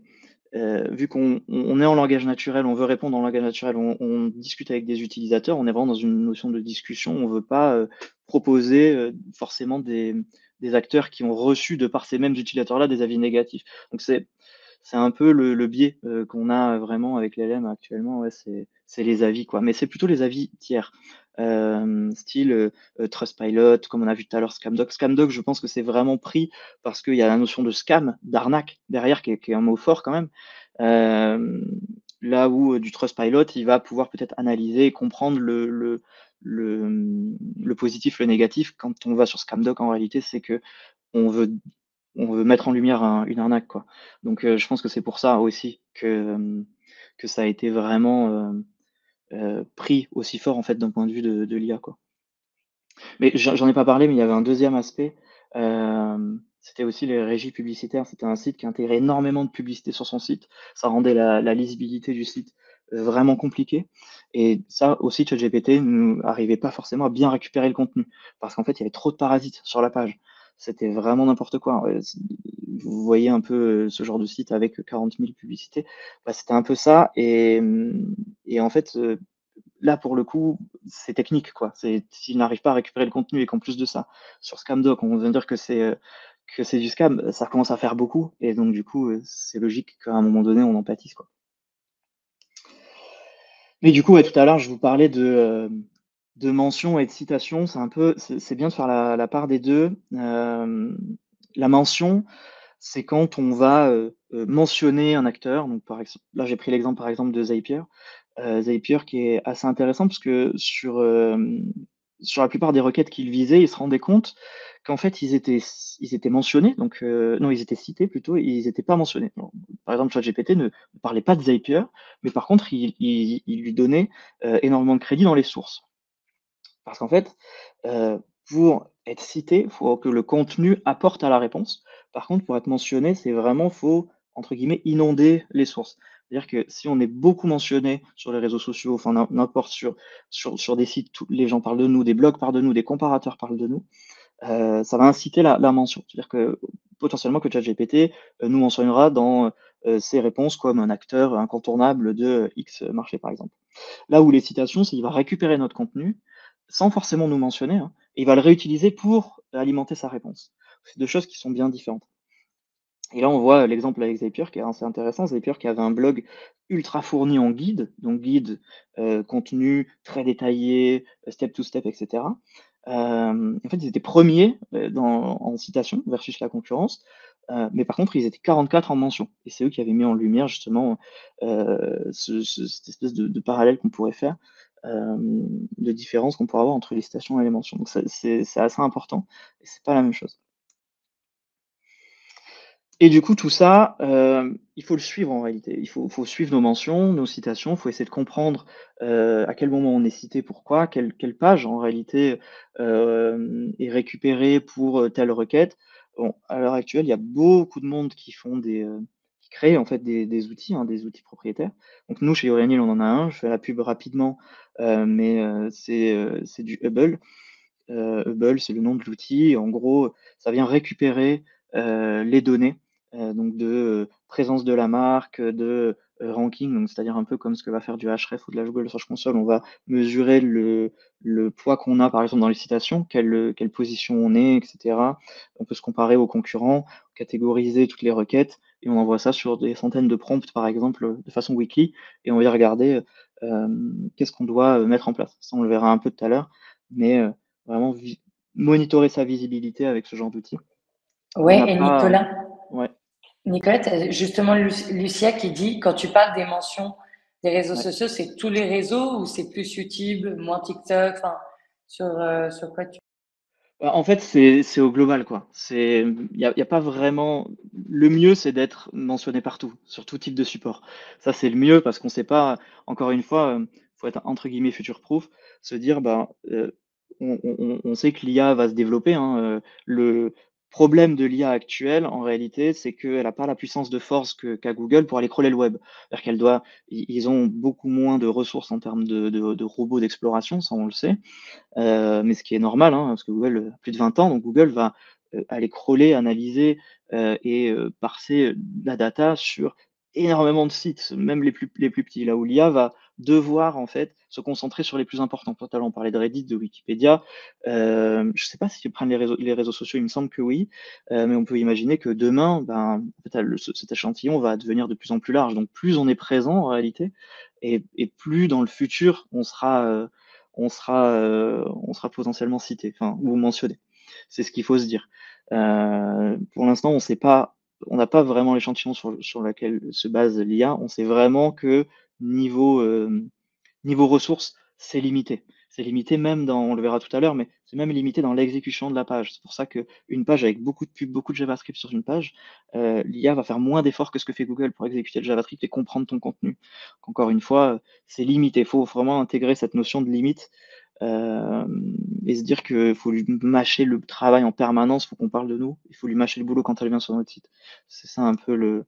vu qu'on est en langage naturel, on veut répondre en langage naturel, on discute avec des utilisateurs, on est vraiment dans une notion de discussion. On veut pas, proposer, forcément des acteurs qui ont reçu de par ces mêmes utilisateurs-là des avis négatifs. Donc c'est un peu le biais, qu'on a vraiment avec l'LM actuellement, ouais, c'est les avis, quoi. Mais c'est plutôt les avis tiers, style, Trustpilot, comme on a vu tout à l'heure, Scamdoc. Scamdoc, je pense que c'est vraiment pris parce qu'il y a la notion de scam, d'arnaque derrière qui est un mot fort quand même. Hem, Là où, du Trustpilot, il va pouvoir peut-être analyser et comprendre le positif, le négatif. Quand on va sur Scamdoc, en réalité, c'est qu'on veut on veut mettre en lumière une arnaque, quoi. Donc, je pense que c'est pour ça aussi que ça a été vraiment, pris aussi fort, en fait, d'un point de vue de l'IA, quoi. Mais j'en ai pas parlé, mais il y avait un deuxième aspect, c'était aussi les régies publicitaires. C'était un site qui intégrait énormément de publicité sur son site. Ça rendait la lisibilité du site, vraiment compliquée et ça aussi ChatGPT n'arrivait pas forcément à bien récupérer le contenu parce qu'en fait, il y avait trop de parasites sur la page. C'était vraiment n'importe quoi, vous voyez un peu, ce genre de site avec 40 000 publicités, bah, c'était un peu ça et en fait, là, pour le coup, c'est technique, quoi. C'est s'ils n'arrivent pas à récupérer le contenu et qu'en plus de ça, sur Scamdoc, on vient dire que c'est du scam, ça commence à faire beaucoup et donc du coup, c'est logique qu'à un moment donné, on en pâtisse, quoi. Mais du coup, ouais, tout à l'heure, je vous parlais de mentions et de citations. C'est bien de faire la part des 2. La mention, c'est quand on va, mentionner un acteur, donc par exemple là, j'ai pris l'exemple, par exemple, de Zapier. Zapier qui est assez intéressant parce que sur la plupart des requêtes qu'il visait, il se rendait compte qu'en fait, ils étaient mentionnés, donc non, ils étaient cités plutôt et ils étaient pas mentionnés. Alors, par exemple, ChatGPT ne parlait pas de Zapier, mais par contre, il lui donnait, énormément de crédit dans les sources. Parce qu'en fait, pour être cité, il faut que le contenu apporte à la réponse. Par contre, pour être mentionné, c'est vraiment faut, entre guillemets, «inonder les sources». C'est-à-dire que si on est beaucoup mentionné sur les réseaux sociaux, enfin n'importe sur des sites, tous les gens parlent de nous, des blogs parlent de nous, des comparateurs parlent de nous, ça va inciter la mention. C'est-à-dire que potentiellement que ChatGPT, nous mentionnera dans, ses réponses comme un acteur incontournable de X marché, par exemple. Là où les citations, c'est il va récupérer notre contenu, sans forcément nous mentionner, hein, et il va le réutiliser pour alimenter sa réponse. C'est 2 choses qui sont bien différentes. Et là, on voit l'exemple avec Zapier qui est assez intéressant. Zapier qui avait un blog ultra fourni en guide, donc guide, contenu très détaillé, step to step et cetera. En fait, ils étaient premiers ers en citation versus la concurrence, mais par contre, ils étaient 44 en mention et c'est eux qui avaient mis en lumière justement, cette espèce de parallèle qu'on pourrait faire, de différence qu'on pourrait avoir entre les citations et les mentions. Donc c'est assez important et c'est pas la même chose. Et du coup, tout ça, il faut le suivre en réalité. Il faut suivre nos mentions, nos citations, il faut essayer de comprendre, à quel moment on est cité, pourquoi, quelle page en réalité, est récupérée pour, telle requête. Bon, à l'heure actuelle, il y a beaucoup de monde qui créent en fait des outils, hein, des outils propriétaires. Donc nous, chez Youraniel, on en a un, je fais la pub rapidement, mais c'est du Hubble. Hubble, c'est le nom de l'outil. En gros, ça vient récupérer, les données, donc de, présence de la marque, de, ranking, donc c'est-à-dire un peu comme ce que va faire du Href ou de la Google Search Console. On va mesurer le poids qu'on a, par exemple, dans les citations, quelle position on est et cetera. On peut se comparer aux concurrents, catégoriser toutes les requêtes et on envoie ça sur des centaines de prompts, par exemple, de façon weekly et on va regarder, qu'est-ce qu'on doit, mettre en place. Ça, on le verra un peu tout à l'heure, mais vraiment monitorer sa visibilité avec ce genre d'outil. On n'a Ouais, et pas ouais, Nicolas, tu as justement Lucia qui dit, quand tu parles des mentions des réseaux ouais. sociaux, c'est tous les réseaux ou c'est plus YouTube, moins TikTok, enfin, sur quoi tu... Bah, en fait, c'est au global, quoi. Il y a pas vraiment le mieux, c'est d'être mentionné partout, sur tout type de support. Ça, c'est le mieux parce qu'on sait pas encore une fois, faut être entre guillemets «future proof», se dire, ben, on sait que l'IA va se développer, hein, le problème de l'IA actuelle, en réalité, c'est qu'elle a pas la puissance de force qu'a Google pour aller crawler le web. C'est-à-dire qu'elle doit ils ont beaucoup moins de ressources en termes de robots d'exploration, ça on le sait, mais ce qui est normal, hein, parce que Google a plus de 20 ans, donc Google va, aller crawler, analyser, et parser, la data sur énormément de sites, même les plus petits. Là où l'IA va devoir, en fait, se concentrer sur les plus importants. Tout à l'heure, on parlait de Reddit, de Wikipédia. Je ne sais pas s'ils prennent les réseaux sociaux, il me semble que oui, mais on peut imaginer que demain, ben, en fait, cet échantillon va devenir de plus en plus large. Donc plus on est présent en réalité et plus dans le futur on sera potentiellement cité, enfin, ou mentionné. C'est ce qu'il faut se dire. Pour l'instant, on n'a pas vraiment l'échantillon sur lequel se base l'IA. On sait vraiment que niveau, niveau ressources, c'est limité. C'est limité même on le verra tout à l'heure, mais c'est même limité dans l'exécution de la page. C'est pour ça qu'une page avec beaucoup de pubs, beaucoup de JavaScript sur une page, l'IA va faire moins d'efforts que ce que fait Google pour exécuter le JavaScript et comprendre ton contenu. Encore une fois, c'est limité. Il faut vraiment intégrer cette notion de limite et se dire qu'il faut lui mâcher le travail en permanence, il faut qu'on parle de nous, il faut lui mâcher le boulot quand elle vient sur notre site. C'est ça un peu le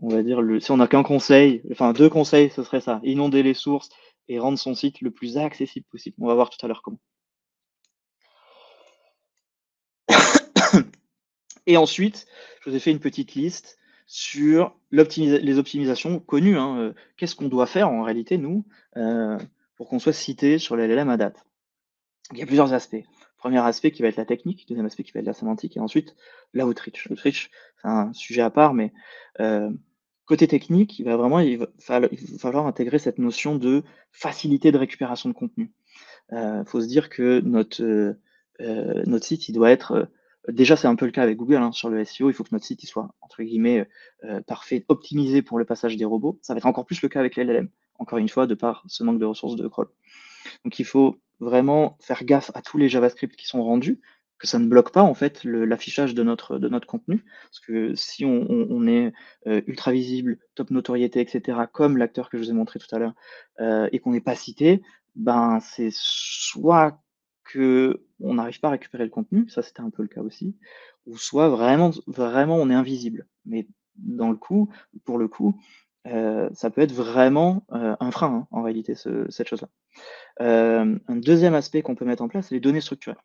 on va dire si on n'a qu'un conseil, enfin 2 conseils, ce serait ça: inonder les sources et rendre son site le plus accessible possible. On va voir tout à l'heure comment. Et ensuite, je vous ai fait une petite liste sur les optimisations connues, hein, qu'est-ce qu'on doit faire en réalité nous, heu, pour qu'on soit cité sur les LLM à date? Il y a plusieurs aspects. Premier aspect qui va être la technique, deuxième aspect qui va être la sémantique et ensuite l'outreach. L'outreach, c'est un sujet à part, mais heu, côté technique, il va falloir intégrer cette notion de facilité de récupération de contenu. Faut se dire que notre site, il doit être, déjà c'est un peu le cas avec Google, hein, sur le SEO, il faut que notre site il soit entre guillemets, «parfait», optimisé pour le passage des robots. Ça va être encore plus le cas avec les LLM. Encore une fois, de par ce manque de ressources de crawl. Donc il faut vraiment faire gaffe à tous les JavaScript qui sont rendus, que ça ne bloque pas en fait l'affichage de notre contenu. Parce que si on est, ultra visible, top notoriété et cetera, comme l'acteur que je vous ai montré tout à l'heure, et qu'on n'est pas cité, ben, c'est soit qu'on n'arrive pas à récupérer le contenu, ça c'était un peu le cas aussi, ou soit vraiment vraiment on est invisible. Mais dans le coup pour le coup, ça peut être vraiment, un frein, hein, en réalité cette chose-là. Un deuxième aspect qu'on peut mettre en place, c'est les données structurées.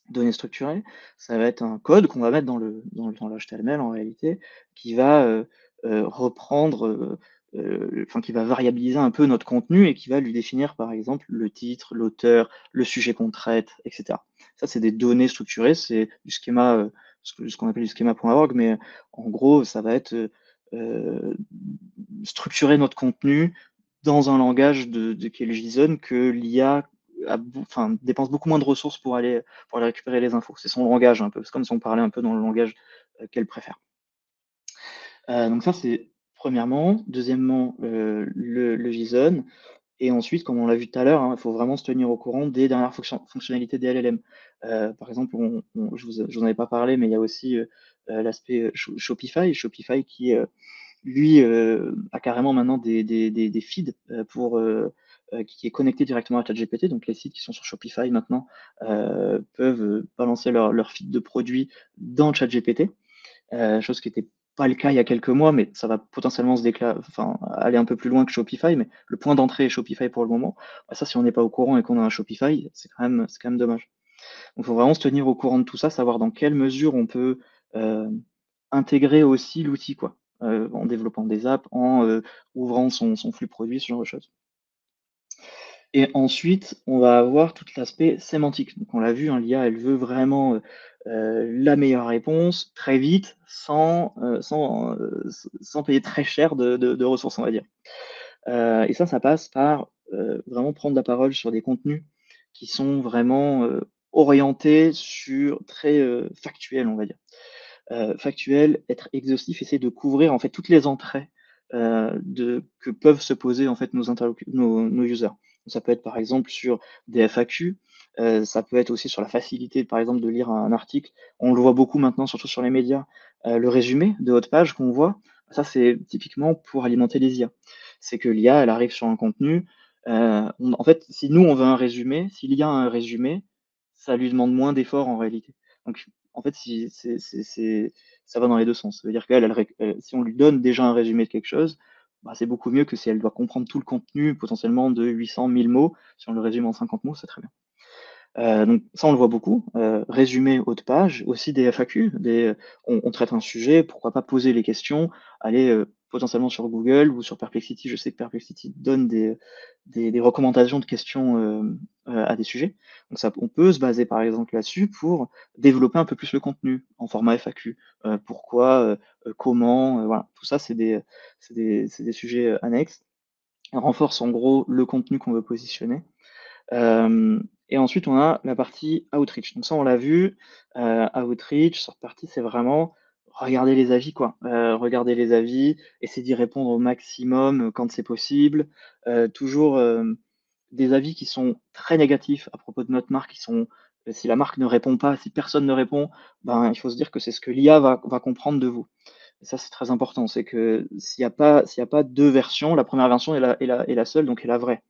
Données structurées, ça va être un code qu'on va mettre dans l'HTML en réalité, qui va, reprendre, enfin qui va variabiliser un peu notre contenu et qui va lui définir par exemple le titre, l'auteur, le sujet qu'on traite et cetera. Ça, c'est des données structurées, c'est du schéma, ce qu'on appelle du schema.org, mais en gros, ça va être, structurer notre contenu dans un langage qui est le JSON que l'IA enfin, dépense beaucoup moins de ressources pour aller récupérer les infos. C'est son langage un peu. C'est comme si on parlait un peu dans le langage qu'elle préfère. Donc ça, c'est premièrement. Deuxièmement, le JSON. Et ensuite, comme on l'a vu tout à l'heure, hein, il faut vraiment se tenir au courant des dernières fonctionnalités des LLM. Par exemple, je vous en avais pas parlé, mais il y a aussi l'aspect Shopify. Shopify qui, lui, a carrément maintenant des feeds qui est connecté directement à ChatGPT. Donc les sites qui sont sur Shopify maintenant peuvent balancer leur feed de produits dans ChatGPT, chose qui n'était pas le cas il y a quelques mois, mais ça va potentiellement enfin, aller un peu plus loin que Shopify, mais le point d'entrée est Shopify pour le moment. Bah, ça, si on n'est pas au courant et qu'on a un Shopify, c'est quand même dommage. Donc il faut vraiment se tenir au courant de tout ça, savoir dans quelle mesure on peut euh, intégrer aussi l'outil, quoi, en développant des apps, en ouvrant son flux produit, ce genre de choses. Et ensuite, on va avoir tout l'aspect sémantique. Donc on l'a vu, hein, l'IA, elle veut vraiment la meilleure réponse, très vite, sans payer très cher de ressources, on va dire. Et ça passe par vraiment prendre la parole sur des contenus qui sont vraiment orientés sur très factuels, on va dire. Factuel, être exhaustif, essayer de couvrir en fait toutes les entrées que peuvent se poser en fait nos users. Ça peut être par exemple sur des FAQ, ça peut être aussi sur la facilité par exemple de lire un article. On le voit beaucoup maintenant, surtout sur les médias, le résumé de haute page qu'on voit, ça c'est typiquement pour alimenter les IA. C'est que l'IA, elle arrive sur un contenu, En fait, si nous, on veut un résumé, s'il y a un résumé, ça lui demande moins d'efforts en réalité. Donc, en fait, si ça va dans les 2 sens. Ça veut dire qu'elle, si on lui donne déjà un résumé de quelque chose, bah, c'est beaucoup mieux que si elle doit comprendre tout le contenu potentiellement de 800 000 mots. Si on le résume en 50 mots, c'est très bien. Donc ça, on le voit beaucoup. Résumé, haut de page, aussi des FAQ, on traite un sujet, pourquoi pas poser les questions, aller potentiellement sur Google ou sur Perplexity. Je sais que Perplexity donne des recommandations de questions à des sujets. Donc ça, on peut se baser par exemple là-dessus pour développer un peu plus le contenu en format FAQ. Pourquoi, comment, voilà. Tout ça, c'est des sujets annexes. On renforce en gros le contenu qu'on veut positionner. Et ensuite, on a la partie outreach. Donc ça, on l'a vu, outreach, cette partie, c'est vraiment regarder les avis, quoi. Regarder les avis, essayer d'y répondre au maximum quand c'est possible. Toujours des avis qui sont très négatifs à propos de notre marque, si la marque ne répond pas, si personne ne répond, ben, il faut se dire que c'est ce que l'IA va comprendre de vous. Et ça, c'est très important. C'est que s'il y a pas deux versions, la première version est la seule, donc est la vraie.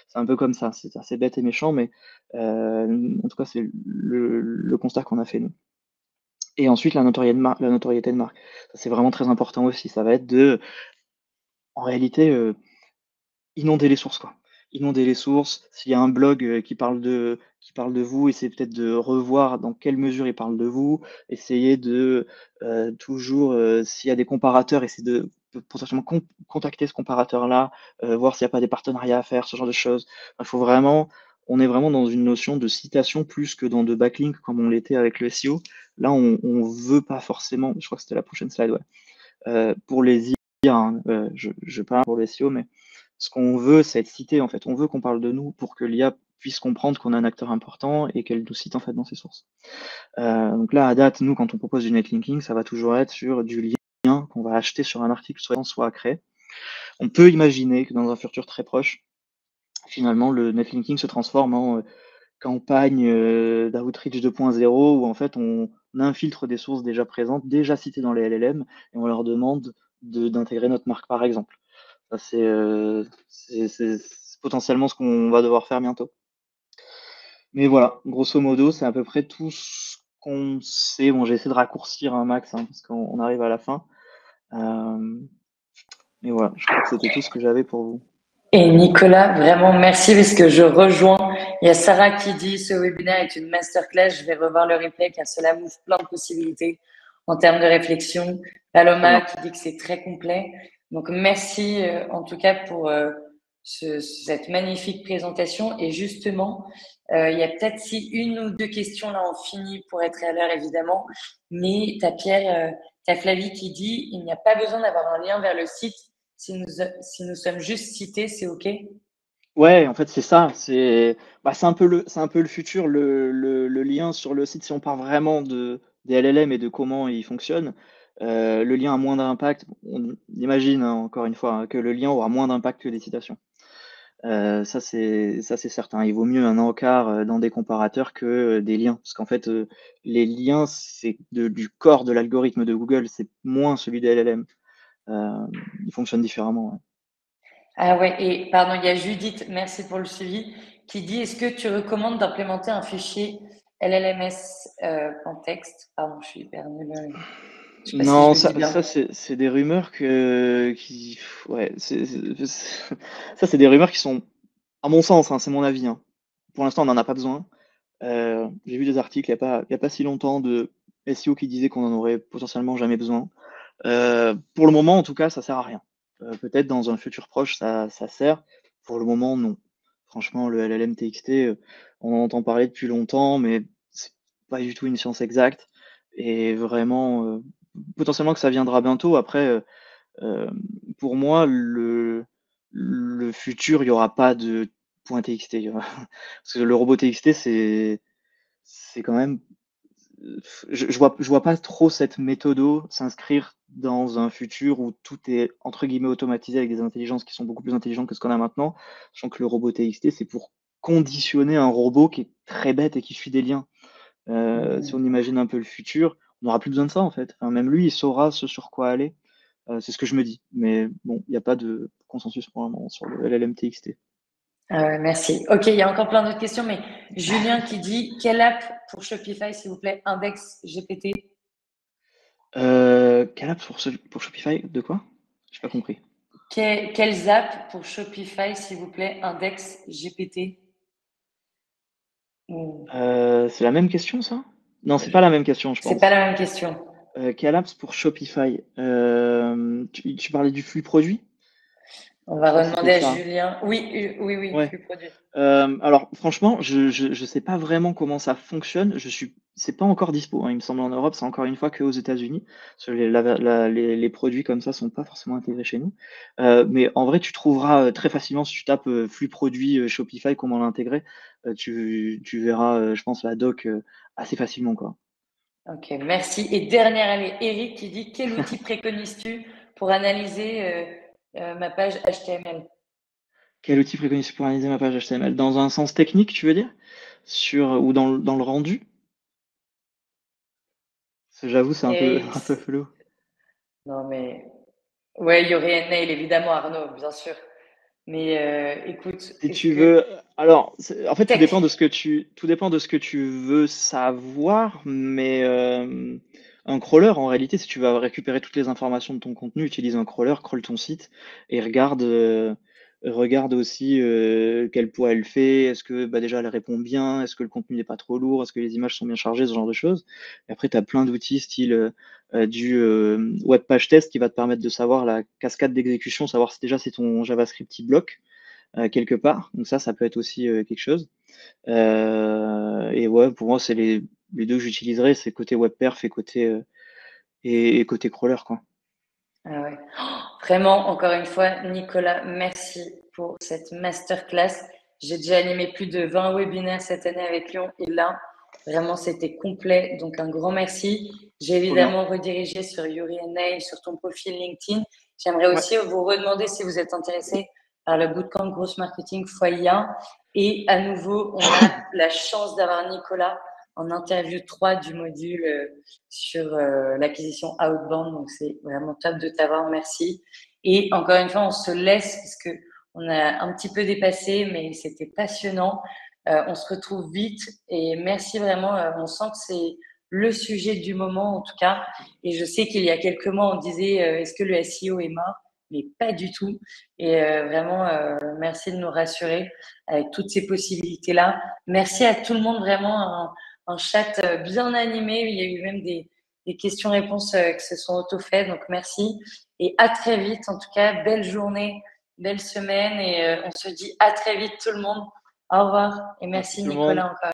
C'est un peu comme ça, c'est assez bête et méchant, mais en tout cas, c'est le constat qu'on a fait, nous. Et ensuite, la notoriété de marque. Ça, c'est vraiment très important aussi. Ça va être en réalité, inonder les sources, quoi. Inonder les sources. S'il y a un blog qui parle de vous, essayer peut-être de revoir dans quelle mesure il parle de vous. Essayer de toujours, s'il y a des comparateurs, essayer de potentiellement contacter ce comparateur-là, voir s'il n'y a pas des partenariats à faire, ce genre de choses. On est vraiment dans une notion de citation plus que dans de backlink comme on l'était avec le SEO. Là, on veut pas forcément, je crois que c'était la prochaine slide, ouais. Pour les IA, hein, je parle pour le SEO, mais ce qu'on veut, c'est être cité, en fait. On veut qu'on parle de nous pour que l'IA puisse comprendre qu'on est un acteur important et qu'elle nous cite en fait dans ses sources. Donc là, à date, nous, quand on propose du netlinking, ça va toujours être sur du lien qu'on va acheter sur un article soit créé. On peut imaginer que dans un futur très proche, finalement, le netlinking se transforme en campagne d'outreach 2.0 où en fait on infiltre des sources déjà présentes, déjà citées dans les LLM, et on leur demande d'intégrer notre marque, par exemple. Ça, c'est potentiellement ce qu'on va devoir faire bientôt. Mais voilà, grosso modo, c'est à peu près tout ce qu'on sait. Bon, j'ai essayé de raccourcir un max, hein, parce qu'on arrive à la fin. Mais voilà, je crois que c'était tout ce que j'avais pour vous. Et Nicolas, vraiment merci parce que je rejoins. Il y a Sarah qui dit ce webinaire est une masterclass. Je vais revoir le replay car cela m'ouvre plein de possibilités en termes de réflexion. Très Paloma bien. qui dit que c'est très complet. Donc merci en tout cas pour cette magnifique présentation. Et justement, il y a peut-être si une ou deux questions là on finit pour être à l'heure évidemment. Mais t'as Flavie qui dit il n'y a pas besoin d'avoir un lien vers le site si nous sommes juste cités, c'est OK? Ouais, en fait, c'est ça. C'est un peu le futur, le lien sur le site. Si on part vraiment des LLM et de comment ils fonctionnent, le lien a moins d'impact. On imagine, hein, encore une fois, hein, que le lien aura moins d'impact que les citations. Ça, c'est certain. Il vaut mieux un encart dans des comparateurs que des liens. Parce qu'en fait, les liens, c'est du corps de l'algorithme de Google, c'est moins celui des LLM. Ils fonctionnent différemment. Ouais. Ah ouais, et pardon, il y a Judith, merci pour le suivi, qui dit, est-ce que tu recommandes d'implémenter un fichier LLMS en texte? Pardon, je suis hyper nulle. Je sais pas si je Non, le dis ça bien. c'est des rumeurs ouais, ça c'est des rumeurs qui sont, à mon sens, hein, c'est mon avis, hein. Pour l'instant, on n'en a pas besoin. J'ai vu des articles il y a pas si longtemps de SEO qui disaient qu'on en aurait potentiellement jamais besoin. Pour le moment, en tout cas, ça sert à rien. Peut-être dans un futur proche, ça sert. Pour le moment, non. Franchement, le LLM TXT, on en entend parler depuis longtemps, mais c'est pas du tout une science exacte. Et vraiment, potentiellement que ça viendra bientôt. Après, euh, pour moi, le futur, il y aura pas de point TXT. Parce que le robot TXT, c'est quand même je vois pas trop cette méthodo s'inscrire dans un futur où tout est entre guillemets automatisé avec des intelligences qui sont beaucoup plus intelligentes que ce qu'on a maintenant. Sachant que le robot TXT, c'est pour conditionner un robot qui est très bête et qui suit des liens. Si on imagine un peu le futur, on n'aura plus besoin de ça en fait. Enfin, même lui, il saura ce sur quoi aller. C'est ce que je me dis. Mais bon, il n'y a pas de consensus pour le moment sur le LLM TXT. Ah ouais, merci. OK, il y a encore plein d'autres questions, mais Julien qui dit: «Quelle app pour Shopify, s'il vous plaît? Index GPT». Quelle app pour Shopify? De quoi? J'ai pas compris. Quelles apps pour Shopify, s'il vous plaît? Index GPT? Ou C'est la même question, ça? Non, c'est pas la même question, je c'est pas pense. la même question. Quelle apps pour Shopify? Tu parlais du flux produit? On Je va crois que c'était redemander à ça. Julien. Oui, oui, oui, Ouais. flux produit. Alors franchement, je sais pas vraiment comment ça fonctionne. C'est pas encore dispo, hein, il me semble en Europe, c'est encore une fois qu'aux États-Unis. Parce que les produits comme ça sont pas forcément intégrés chez nous. Mais en vrai, tu trouveras, très facilement si tu tapes, flux produit, Shopify, comment l'intégrer, tu verras, je pense la doc, assez facilement, quoi. OK, merci. Et dernière année, Eric qui dit: «Quel outil préconises-tu pour analyser, ma page HTML?» Quel outil préconises-tu pour analyser ma page HTML? Dans un sens technique, tu veux dire? Ou dans le rendu? Parce que j'avoue, c'est un peu Eric, un peu flou. non mais ouais, il y aurait Nail évidemment, Arnaud, bien sûr. Mais écoute, Si est-ce tu que veux, alors, en fait, tech, tout dépend de ce que tu veux savoir, mais un crawler, en réalité, si tu vas récupérer toutes les informations de ton contenu, utilise un crawler, crawl ton site et regarde aussi quel poids elle fait, est-ce que bah, déjà elle répond bien, est-ce que le contenu n'est pas trop lourd, est-ce que les images sont bien chargées, ce genre de choses. Et après, tu as plein d'outils style du web page test qui va te permettre de savoir la cascade d'exécution, savoir si déjà si ton JavaScript il bloque quelque part. Donc ça peut être aussi quelque chose. Et ouais, pour moi, c'est les deux que j'utiliserais, c'est côté web perf et côté crawler, quoi. ah ouais. Vraiment, encore une fois, Nicolas, merci pour cette masterclass. J'ai déjà animé plus de 20 webinaires cette année avec Lyon et là, vraiment, c'était complet. Donc, un grand merci. J'ai Trop bien. évidemment redirigé sur Yuri and Nail, sur ton profil LinkedIn. J'aimerais Ouais, aussi vous redemander si vous êtes intéressé par le bootcamp Gross Marketing x1. Et à nouveau, on a la chance d'avoir Nicolas en interview 3 du module sur l'acquisition outbound. Donc, c'est vraiment top de t'avoir. Merci. Et encore une fois, on se laisse parce que on a un petit peu dépassé, mais c'était passionnant. On se retrouve vite et merci vraiment. On sent que c'est le sujet du moment en tout cas. Et je sais qu'il y a quelques mois, on disait est-ce que le SEO est mort? Mais pas du tout. Et vraiment, merci de nous rassurer avec toutes ces possibilités-là. Merci à tout le monde, vraiment un chat bien animé. Il y a eu même des questions-réponses qui se sont auto-faites. Donc merci. Et à très vite. En tout cas, belle journée, belle semaine. Et on se dit à très vite tout le monde. Au revoir. Et merci merci tout le monde. Nicolas encore.